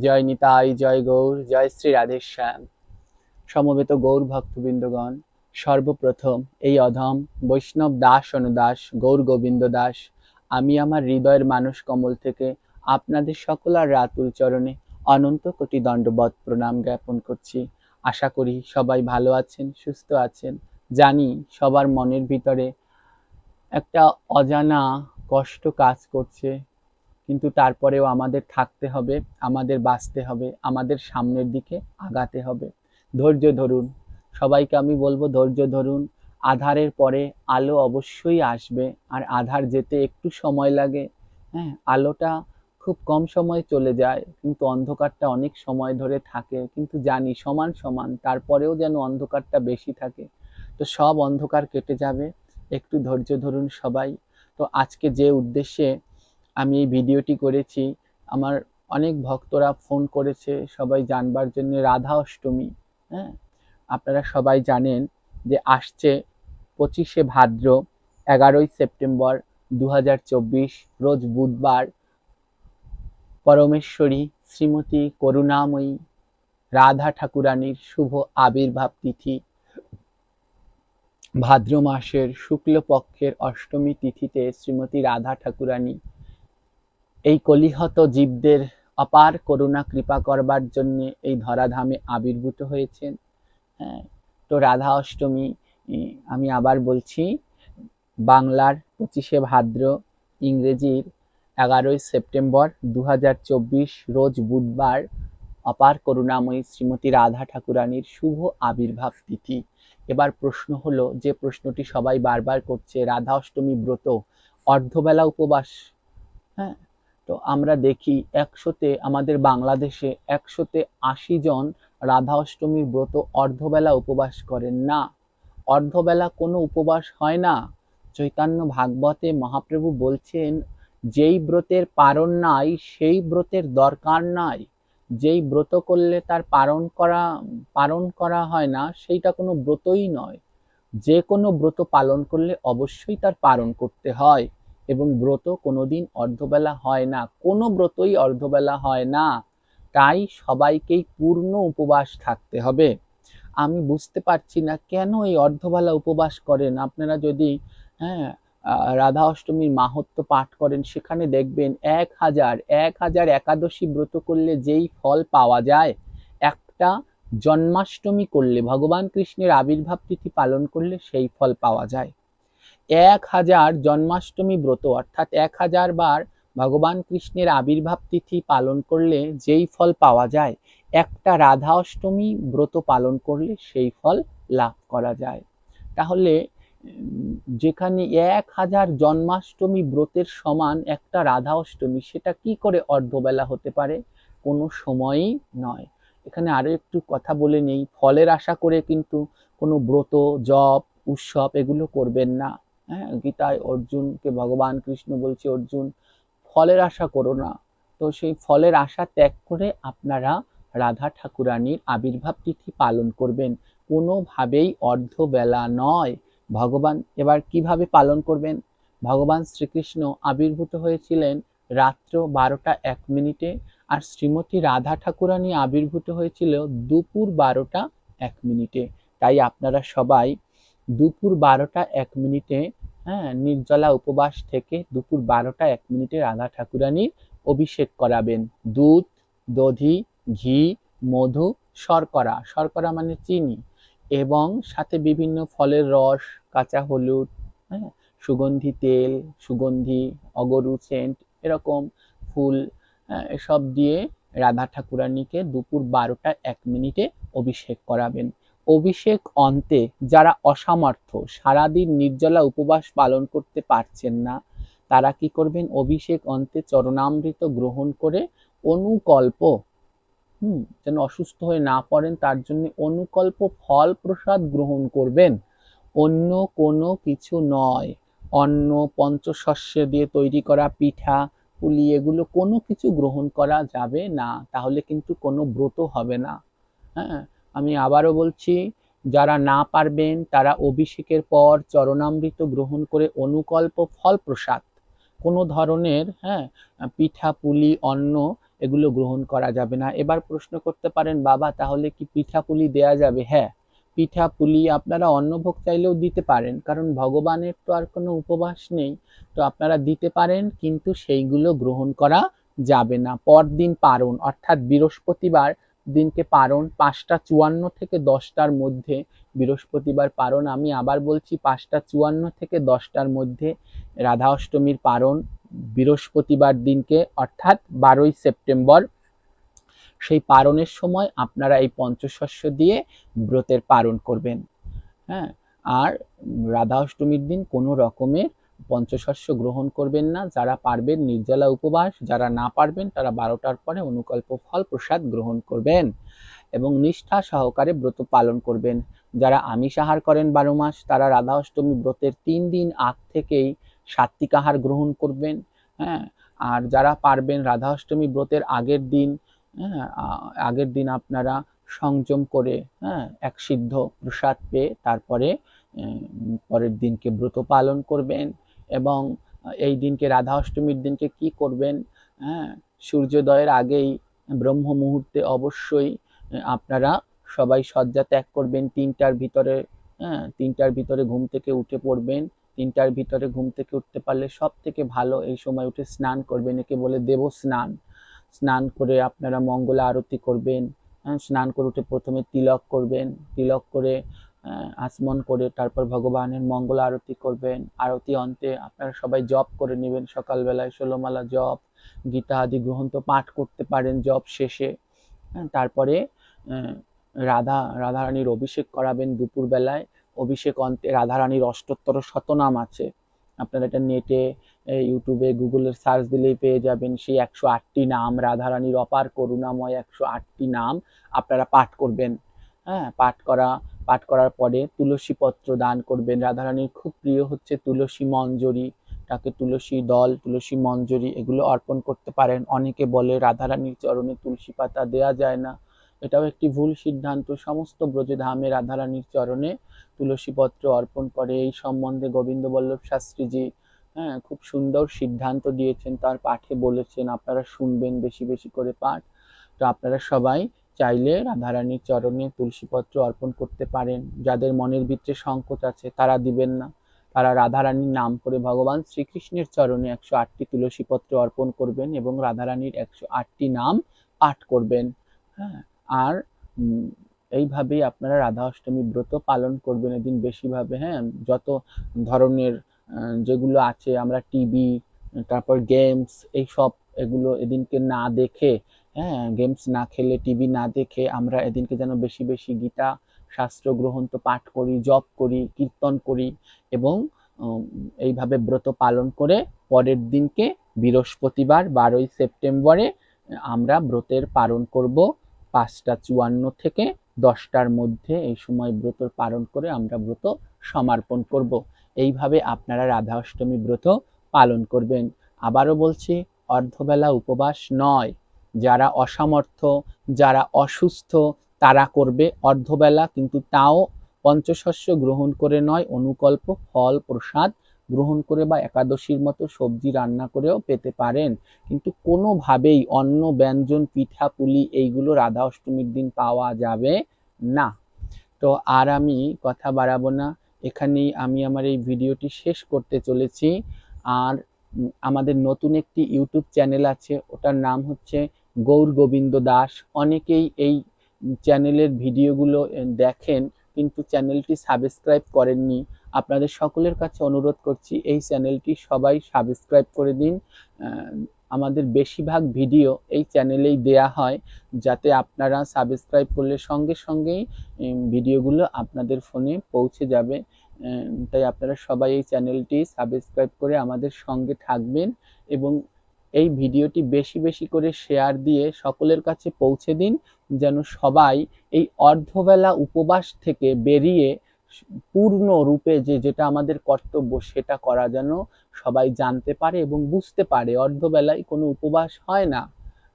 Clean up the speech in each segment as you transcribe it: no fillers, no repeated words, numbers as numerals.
জয় নিতাই, জয় গৌর, জয় শ্রী রাধেশ্যাম। সমবেত গৌর ভক্তবৃন্দগণ, সর্বপ্রথম এই অধম বৈষ্ণব দাস অনুদাস গৌর গোবিন্দ দাস আমি আমার হৃদয়ের মানস কমল থেকে আপনাদের সকলের রাতুল চরণে অনন্ত কোটি দণ্ডবৎ প্রণাম জ্ঞাপন করছি। আশা করি সবাই ভালো আছেন, সুস্থ আছেন। জানি সবার মনের ভিতরে একটা অজানা কষ্ট কাজ করছে, কিন্তু তারপরেও আমাদের থাকতে হবে, আমাদের বাঁচতে হবে, আমাদের সামনের দিকে আগাতে হবে। ধৈর্য ধরুন, সবাইকে আমি বলবো ধৈর্য ধরুন। আঁধারের পরে আলো অবশ্যই আসবে, আর আঁধার যেতে একটু সময় লাগে। হ্যাঁ, আলোটা খুব কম সময় চলে যায়, কিন্তু অন্ধকারটা অনেক সময় ধরে থাকে। কিন্তু জানি সমান সমান, তারপরেও যেন অন্ধকারটা বেশি থাকে। তো সব অন্ধকার কেটে যাবে, একটু ধৈর্য ধরুন সবাই। তো আজকে যে উদ্দেশ্যে আমি এই ভিডিওটি করেছি, আমার অনেক ভক্তরা ফোন করেছে সবাই জানবার জন্য রাধা অষ্টমী। হ্যাঁ, আপনারা সবাই জানেন যে আসছে 25শে ভাদ্র, 11ই সেপ্টেম্বর 2024 রোজ বুধবার পরমেশ্বরী শ্রীমতী করুণাময়ী রাধা ঠাকুরানীর শুভ আবির্ভাব তিথি। ভাদ্র মাসের শুক্লপক্ষের অষ্টমী তিথিতে শ্রীমতী রাধা ঠাকুরানী এই কলিহত জীবদের অপার করুণা কৃপা করবার জন্য এই ধরাধামে আবির্ভূত হয়েছেন। হ্যাঁ, তো রাধা অষ্টমী আমি আবার বলছি, বাংলার 25শে ভাদ্র, ইংরেজির 11ই সেপ্টেম্বর 2024 রোজ বুধবার অপার করুণাময়ী শ্রীমতী রাধা ঠাকুরানীর শুভ আবির্ভাব তিথি। এবার প্রশ্ন হলো, যে প্রশ্নটি সবাই বারবার করছে, রাধা অষ্টমী ব্রত অর্ধবেলা উপবাস। হ্যাঁ, তো আমরা দেখি আমাদের বাংলাদেশে 180 জন রাধা অষ্টমীর ব্রত অর্ধবেলা উপবাস করেন না। অর্ধবেলা কোনো উপবাস হয় না। চৈতন্য ভাগবতে মহাপ্রভু বলছেন, যেই ব্রতের পারণ নাই সেই ব্রতের দরকার নাই। যেই ব্রত করলে তার পারণ করা হয় না, সেইটা কোনো ব্রতই নয়। যে কোনো ব্রত পালন করলে অবশ্যই তার পালন করতে হয়, এবং ব্রত কোনোদিন অর্ধবেলা হয় না, কোনো ব্রতই অর্ধবেলা হয় না। তাই সবাইকেই পূর্ণ উপবাস থাকতে হবে। আমি বুঝতে পারছি না কেন এই অর্ধবেলা উপবাস করেন। আপনারা যদি রাধা অষ্টমীর মাহাত্ম্য পাঠ করেন, সেখানে দেখবেন 1000 একাদশী ব্রত করলে যেই ফল পাওয়া যায়, একটা জন্মাষ্টমী করলে, ভগবান কৃষ্ণের আবির্ভাব তিথি পালন করলে সেই ফল পাওয়া যায়। 1000 জন্মাষ্টমী ব্রত অর্থাৎ 1000 বার ভগবান কৃষ্ণের আবির্ভাব তিথি পালন করলে যেই ফল পাওয়া যায়, একটা রাধা অষ্টমী ব্রত পালন করলে সেই ফল লাভ করা যায়। তাহলে যেখানে 1000 জন্মাষ্টমী ব্রতের সমান একটা রাধা অষ্টমী, সেটা কি করে অর্ধবেলা হতে পারে? কোনো সময়ই নয়। এখানে আরো একটু কথা বলে নেই, ফলের আশা করে কিন্তু কোনো ব্রত, জপ, উৎসব এগুলো করবেন না। হ্যাঁ, গীতায় অর্জুনকে ভগবান কৃষ্ণ বলছে, অর্জুন ফলের আশা করো না। তো সেই ফলের আশা ত্যাগ করে আপনারা রাধা ঠাকুরানীর আবির্ভাব তিথি পালন করবেন, কোনোভাবেই অর্ধবেলা নয়। ভগবান এবার কিভাবে পালন করবেন? ভগবান শ্রীকৃষ্ণ আবির্ভূত হয়েছিলেন রাত্র 12টা 1 মিনিটে, আর শ্রীমতী রাধা ঠাকুরানী আবির্ভূত হয়েছিল দুপুর 12টা 1 মিনিটে। তাই আপনারা সবাই দুপুর 12টা 1 মিনিটে নির্জলা উপবাস থেকে দুপুর 12টা 1 মিনিটে রাধা ঠাকুরানীর অভিষেক করাবেন। দুধ, দধি, ঘি, মধু, শর্করা, শর্করা মানে চিনি, এবং সাথে বিভিন্ন ফলের রস, কাঁচা হলুদ, সুগন্ধি তেল, সুগন্ধি অগরু সেন্ট, এরকম ফুল, এসব দিয়ে রাধা ঠাকুরানীকে দুপুর 12টা 1 মিনিটে অভিষেক করাবেন। অভিষেক অন্তে যারা অসামর্থ্য, সারাদিন নির্জলা উপবাস পালন করতে পারছেন না, তারা কি করবেন? অভিষেক অন্তে চরণামৃত গ্রহণ করে অনুকল্প, যেন অসুস্থ হয়ে না পড়েন তার জন্য অনুকল্প ফল প্রসাদ গ্রহণ করবেন। অন্য কোনো কিছু নয়। অন্ন, পঞ্চশস্য দিয়ে তৈরি করা পিঠা, পুলি, এগুলো কোনো কিছু গ্রহণ করা যাবে না, তাহলে কিন্তু কোনো ব্রত হবে না। হ্যাঁ, আমি আবারও বলছি, যারা না পারবেন তারা অভিষেকের পর চরণামৃত গ্রহণ করে অনুকল্প ফল প্রসাদ, কোনো ধরনের পিঠা, পুলি, অন্ন এগুলো গ্রহণ করা যাবে না। এবার প্রশ্ন করতে পারেন, বাবা তাহলে কি পিঠাপুলি দেয়া যাবে? হ্যাঁ, পিঠাপুলি আপনারা অন্নভোগ চাইলেও দিতে পারেন, কারণ ভগবানের তো আর কোনো উপবাস নেই। তো আপনারা দিতে পারেন, কিন্তু সেইগুলো গ্রহণ করা যাবে না। পরদিন পারণ, অর্থাৎ বৃহস্পতিবার দিনকে পারণ 5টা 54 থেকে 10টার মধ্যে বৃহস্পতিবার পারণ। আমি আবার বলছি 5টা 54 থেকে 10টার মধ্যে রাধা অষ্টমীর পারণ বৃহস্পতিবার দিনকে, অর্থাৎ 12ই সেপ্টেম্বর। সেই পারণের সময় আপনারা এই পঞ্চশস্য দিয়ে ব্রতের পারণ করবেন। হ্যাঁ, আর রাধা অষ্টমীর দিন কোনো রকমের পঞ্চশস্য গ্রহণ করবেন না। যারা পারবেন নির্জলা উপবাস, যারা না পারবেন তারা 12টার পরে অনুকল্প ফল প্রসাদ গ্রহণ করবেন এবং নিষ্ঠা সহকারে ব্রত পালন করবেন। যারা আমিষ আহার করেন 12 মাস, তারা রাধা অষ্টমী ব্রতের 3 দিন আগ থেকেই সাত্বিক আহার গ্রহণ করবেন। হ্যাঁ, আর যারা পারবেন রাধা অষ্টমী ব্রতের আগের দিন, হ্যাঁ, আগের দিন আপনারা সংযম করে, হ্যাঁ, এক সিদ্ধ প্রসাদ পেয়ে তারপরে পরের দিনকে ব্রত পালন করবেন। এবং এই দিনকে রাধা অষ্টমীর দিনকে কি করবেন? হ্যাঁ, সূর্যোদয়ের আগেই ব্রহ্ম মুহূর্তে অবশ্যই আপনারা সবাই শয্যা ত্যাগ করবেন 3টার ভিতরে। হ্যাঁ, 3টার ভিতরে ঘুম থেকে উঠে পড়বেন। 3টার ভিতরে ঘুম থেকে উঠতে পারলে সব থেকে ভালো। এই সময় উঠে স্নান করবেন, একে বলে দেব স্নান। স্নান করে আপনারা মঙ্গল আরতি করবেন। স্নান করে উঠে প্রথমে তিলক করবেন, তিলক করে আচমন করে তারপর ভগবানের মঙ্গল আরতি করবেন। আরতি অন্তে আপনারা সবাই জপ করে নেবেন, সকালবেলায় 16 মালা জপ, গীতা আদি গ্রন্থ পাঠ করতে পারেন জপ শেষে। তারপরে রাধারানীর অভিষেক করাবেন দুপুরবেলায়। অভিষেক অন্তে রাধারানীর অষ্টোত্তর শতনাম আছে, আপনারা এটা নেটে ইউটিউবে গুগলের সার্চ দিলেই পেয়ে যাবেন। সেই 108টি নাম, রাধারানীর অপার করুণাময় 108টি নাম আপনারা পাঠ করবেন। হ্যাঁ, পাঠ করার পরে তুলসী পত্র দান করবেন। রাধারানীর খুব প্রিয় হচ্ছে তুলসী মঞ্জরি, তাকে তুলসী দল, তুলসী মঞ্জরি এগুলো অর্পণ করতে পারেন। অনেকে বলে রাধারানীর চরণে তুলসী পাতা দেয়া যায় না, এটাও একটি ভুল সিদ্ধান্ত। সমস্ত ব্রজধামে রাধারানীর চরণে তুলসী পত্র অর্পণ করে। এই সম্বন্ধে গোবিন্দ বল্লভ শাস্ত্রীজি, হ্যাঁ, খুব সুন্দর সিদ্ধান্ত দিয়েছেন, তার পাঠে বলেছেন, আপনারা শুনবেন বেশি বেশি করে পাঠ। তো আপনারা সবাই চাইলে রাধারানীর চরণে তুলসী পত্র অর্পণ করতে পারেন। যাদের মনের ভিতরে সংকোচ আছে তারা দিবেন না, তারা রাধারানীর নাম করে ভগবান শ্রীকৃষ্ণের চরণে 108টি তুলসী পত্র অর্পণ করবেন এবং রাধারানীর 108টি নাম পাঠ করবেন। হ্যাঁ, আর এইভাবেই আপনারা রাধা অষ্টমী ব্রত পালন করবেন এদিন বেশিভাবে। হ্যাঁ, যত ধরনের যেগুলো আছে আমরা টিভি, তারপর গেমস, এইসব এগুলো এদিনকে না দেখে, হ্যাঁ, গেমস না খেলে, টিভি না দেখে আমরা এদিনকে যেন বেশি বেশি গীতা শাস্ত্র গ্রন্থ পাঠ করি, জপ করি, কীর্তন করি এবং এইভাবে ব্রত পালন করে পরের দিনকে বৃহস্পতিবার 12ই সেপ্টেম্বরে আমরা ব্রতের পালন করব 5টা 54 থেকে 10টার মধ্যে। এই সময় ব্রত পালন করে আমরা ব্রত সমাপন করব। এইভাবে আপনারা রাধা অষ্টমী ব্রত পালন করবেন। আবারও বলছি, অর্ধবেলা উপবাস নয়। যারা অসামর্থ্য, যারা অসুস্থ তারা করবে অর্ধবেলা, কিন্তু তাও পঞ্চশস্য গ্রহণ করে নয়, অনুকল্প ফল প্রসাদ গ্রহণ করে বা একাদশীর মতো সবজি রান্না করেও পেতে পারেন। কিন্তু কোনোভাবেই অন্ন ব্যঞ্জন পিঠা পুলি এইগুলো রাধা অষ্টমীর দিন পাওয়া যাবে না। তো আর আমি কথা বাড়াবো না, এখানেই আমি আমার এই ভিডিওটি শেষ করতে চলেছি। আর আমাদের নতুন একটি ইউটিউব চ্যানেল আছে, ওটার নাম হচ্ছে গৌর গোবিন্দ দাস। অনেকেই এই চ্যানেলের ভিডিওগুলো দেখেন কিন্তু চ্যানেলটি সাবস্ক্রাইব করেননি। আপনাদের সকলের কাছে অনুরোধ করছি এই চ্যানেলটি সবাই সাবস্ক্রাইব করে দিন। আমাদের বেশিরভাগ ভিডিও এই চ্যানেলেই দেয়া হয়, যাতে আপনারা সাবস্ক্রাইব করলে সঙ্গে সঙ্গেই ভিডিওগুলো আপনাদের ফোনে পৌঁছে যাবে। তাই আপনারা সবাই এই চ্যানেলটি সাবস্ক্রাইব করে আমাদের সঙ্গে থাকবেন এবং এই ভিডিওটি বেশি বেশি করে শেয়ার দিয়ে সকলের কাছে পৌঁছে দিন, যেন সবাই এই অর্ধবেলা উপবাস থেকে বেরিয়ে পূর্ণ রূপে যেটা আমাদের কর্তব্য সেটা করা যেন সবাই জানতে পারে এবং বুঝতে পারে। অর্ধবেলায় কোনো উপবাস হয় না,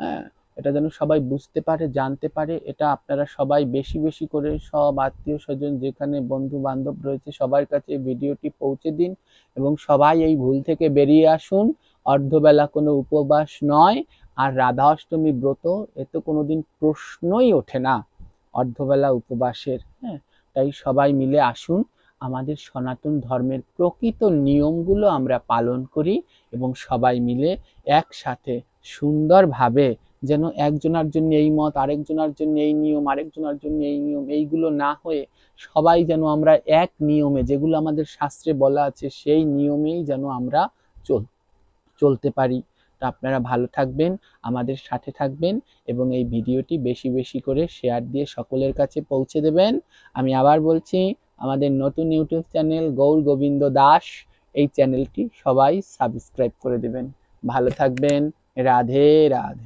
হ্যাঁ, এটা যেন সবাই বুঝতে পারে, জানতে পারে। এটা আপনারা সবাই বেশি বেশি করে সব আত্মীয় স্বজন যেখানে বন্ধু বান্ধব রয়েছে সবার কাছে ভিডিওটি পৌঁছে দিন এবং সবাই এই ভুল থেকে বেরিয়ে আসুন। অর্ধবেলা কোনো উপবাস নয়। আর রাধা অষ্টমী ব্রত এ তো কোনোদিন প্রশ্নই ওঠে না অর্ধবেলা উপবাসের। হ্যাঁ, তাই সবাই মিলে আসুন আমাদের সনাতন ধর্মের প্রকৃত নিয়মগুলো আমরা পালন করি এবং সবাই মিলে একসাথে সুন্দরভাবে, যেন একজনের জন্য এই মত, আরেকজনের জন্য এই নিয়ম, আরেকজনের জন্য এই নিয়ম, এইগুলো না হয়ে সবাই যেন আমরা এক নিয়মে, যেগুলো আমাদের শাস্ত্রে বলা আছে সেই নিয়মেই যেন আমরা চলতে পারি। তো আপনারা ভালো থাকবেন, আমাদের সাথে থাকবেন এবং এই ভিডিওটি বেশি বেশি করে শেয়ার দিয়ে সকলের কাছে পৌঁছে দেবেন। আমি আবার বলছি, আমাদের নতুন ইউটিউব চ্যানেল গৌর গোবিন্দ দাস, এই চ্যানেলটি সবাই সাবস্ক্রাইব করে দেবেন। ভালো থাকবেন। রাধে রাধে।